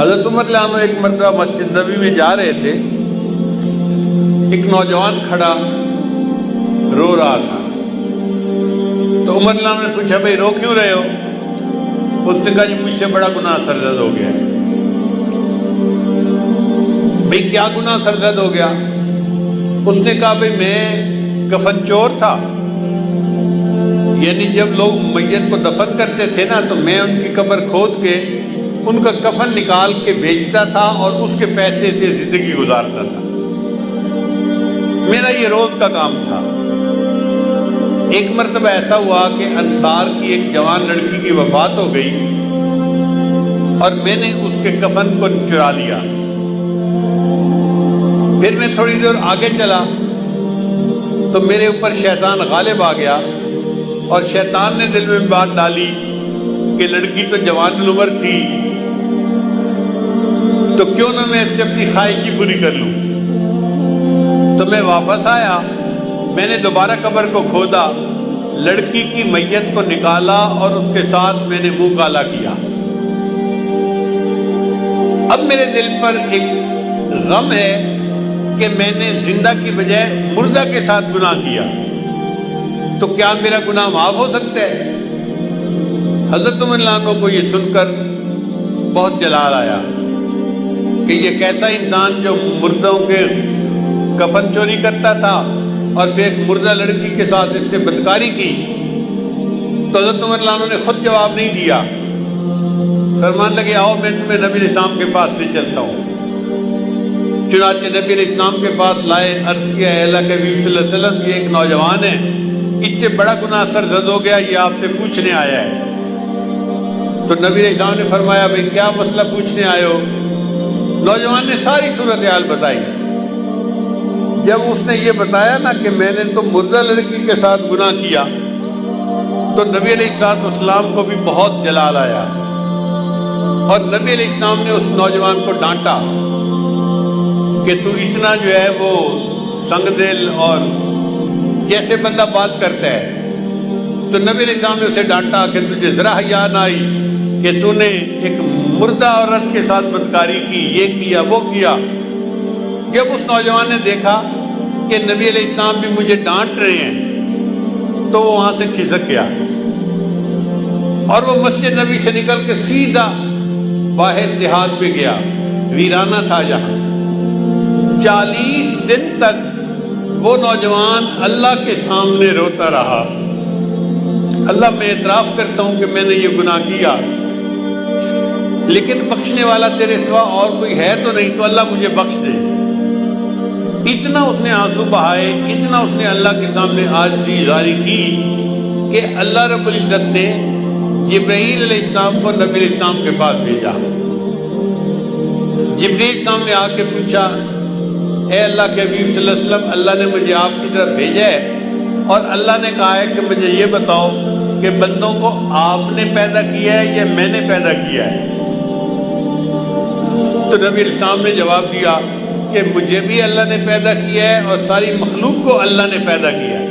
حضرت عمر رضی اللہ عنہ ایک مرتبہ مسجد نبوی میں جا رہے تھے، ایک نوجوان کھڑا رو رہا تھا، تو عمر رضی اللہ عنہ نے پوچھا بھائی رو کیوں رہے ہو؟ اس نے کہا جی مجھ سے بڑا گناہ سرزد ہو گیا ہے۔ بھائی کیا گناہ سرزد ہو گیا؟ اس نے کہا بھائی میں کفن چور تھا، یعنی جب لوگ میت کو دفن کرتے تھے نا تو میں ان کی قبر کھود کے ان کا کفن نکال کے بیچتا تھا اور اس کے پیسے سے زندگی گزارتا تھا، میرا یہ روز کا کام تھا۔ ایک مرتبہ ایسا ہوا کہ انصار کی ایک جوان لڑکی کی وفات ہو گئی اور میں نے اس کے کفن کو چرا لیا۔ پھر میں تھوڑی دور آگے چلا تو میرے اوپر شیطان غالب آ گیا اور شیطان نے دل میں بات ڈالی کہ لڑکی تو جوان العمر تھی تو کیوں نہ میں اس سے اپنی خواہش ہی پوری کر لوں۔ تو میں واپس آیا، میں نے دوبارہ قبر کو کھودا، لڑکی کی میت کو نکالا اور اس کے ساتھ میں نے منہ کالا کیا۔ اب میرے دل پر ایک غم ہے کہ میں نے زندہ کی بجائے مردہ کے ساتھ گناہ کیا، تو کیا میرا گناہ معاف ہو سکتا ہے؟ حضرت عمر رضی اللہ عنہ کو یہ سن کر بہت جلال آیا کہ یہ کیسا انسان جو مردوں کے کفن چوری کرتا تھا اور پھر ایک مردہ لڑکی کے ساتھ اس سے بدکاری کی۔ تو حضرت عمر رضی اللہ عنہ نے خود جواب نہیں دیا، فرمان لگے آؤ میں تمہیں نبی علیہ السلام کے پاس لے چلتا ہوں۔ چنانچہ نبی علیہ السلام کے پاس لائے، عرض کیا اے اللہ کے حبیب صلی اللہ علیہ وسلم یہ ایک نوجوان ہے، اس سے بڑا گناہ سرزد ہو گیا، یہ آپ سے پوچھنے آیا ہے۔ تو نبی علیہ السلام نے فرمایا بھئی کیا مسئلہ پوچھنے آئے ہو؟ نوجوان نے ساری صورتحال بتائی۔ جب اس نے یہ بتایا نا کہ میں نے تو مردہ لڑکی کے ساتھ گناہ کیا، تو نبی علیہ السلام کو بھی بہت جلال آیا اور نبی علیہ السلام نے اس نوجوان کو ڈانٹا کہ تو اتنا جو ہے وہ سنگ دل اور کیسے بندہ بات کرتا ہے۔ تو نبی علیہ السلام نے اسے ڈانٹا کہ تجھے ذرا حیا نہ آئی کہ تو نے ایک مردہ عورت کے ساتھ بدکاری کی، یہ کیا وہ کیا۔ جب اس نوجوان نے دیکھا کہ نبی علیہ السلام بھی مجھے ڈانٹ رہے ہیں تو وہ وہاں سے کھسک گیا اور وہ مسجد نبی سے نکل کے سیدھا باہر دیہات میں گیا، ویرانہ تھا جہاں۔ 40 دن تک وہ نوجوان اللہ کے سامنے روتا رہا، اللہ میں اعتراف کرتا ہوں کہ میں نے یہ گناہ کیا، لیکن بخشنے والا تیرے سوا اور کوئی ہے تو نہیں، تو اللہ مجھے بخش دے۔ اتنا اس نے آنسو بہائے، اتنا اس نے اللہ کے سامنے عاجزی ظاہر کی کہ اللہ رب العزت نے جبرائیل علیہ السلام کو نبی علیہ السلام کے پاس بھیجا۔ جبرائیل السلام نے آ کے پوچھا اے اللہ کے حبیب صلی اللہ علیہ وسلم، اللہ نے مجھے آپ کی طرف بھیجا ہے اور اللہ نے کہا ہے کہ مجھے یہ بتاؤ کہ بندوں کو آپ نے پیدا کیا ہے یا میں نے پیدا کیا ہے؟ تو نبی علیہ السلام نے جواب دیا کہ مجھے بھی اللہ نے پیدا کیا ہے اور ساری مخلوق کو اللہ نے پیدا کیا ہے۔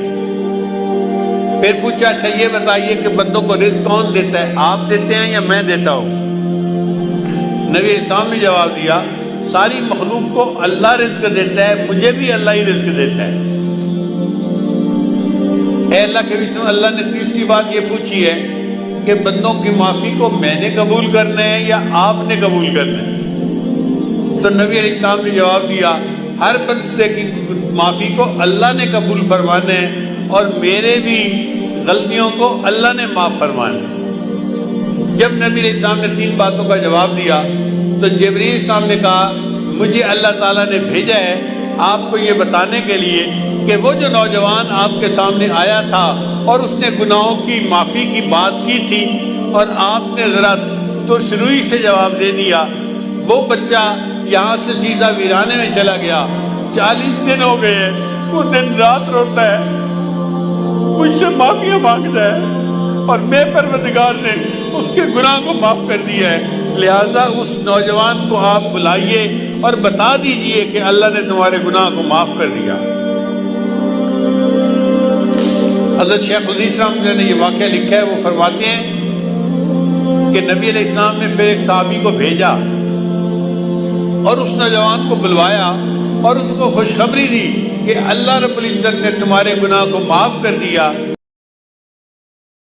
پھر پوچھا اچھا یہ بتائیے کہ بندوں کو رزق کون دیتا ہے، آپ دیتے ہیں یا میں دیتا ہوں؟ نبی علیہ السلام نے جواب دیا ساری مخلوق کو اللہ رزق دیتا ہے، مجھے بھی اللہ ہی رزق دیتا ہے۔ اے اللہ کے رسول، اللہ نے تیسری بات یہ پوچھی ہے کہ بندوں کی معافی کو میں نے قبول کرنا ہے یا آپ نے قبول کرنا ہے؟ تو نبی علیہ السلام نے جواب دیا ہر بندے کی معافی کو اللہ نے قبول فرمانا ہے اور میرے بھی غلطیوں کو اللہ نے معاف فرمانا ہے۔ جب نبی علیہ السلام نے 3 باتوں کا جواب دیا تو جبرائیل السلام نے کہا مجھے اللہ تعالیٰ نے بھیجا ہے آپ کو یہ بتانے کے لیے کہ وہ جو نوجوان آپ کے سامنے آیا تھا اور اس نے گناہوں کی معافی کی بات کی تھی اور آپ نے ذرا ترش روئی سے جواب دے دیا، وہ بچہ یہاں سے سیدھا ویرانے میں چلا گیا۔ 40 دن ہو گئے ہیں، وہ دن رات روتا ہے، مجھ سے معافیاں مانگتا ہے اور میں پروردگار نے اس کے گناہ کو معاف کر دیا ہے۔ لہذا اس نوجوان کو آپ بلائیے اور بتا دیجئے کہ اللہ نے تمہارے گناہ کو معاف کر دیا۔ حضرت شیخ الحدیث رحمۃ اللہ نے یہ واقعہ لکھا ہے، وہ فرماتے ہیں کہ نبی علیہ السلام نے پھر ایک صحابی کو بھیجا اور اس نوجوان کو بلوایا اور اس کو خوشخبری دی کہ اللہ رب العزت نے تمہارے گناہ کو معاف کر دیا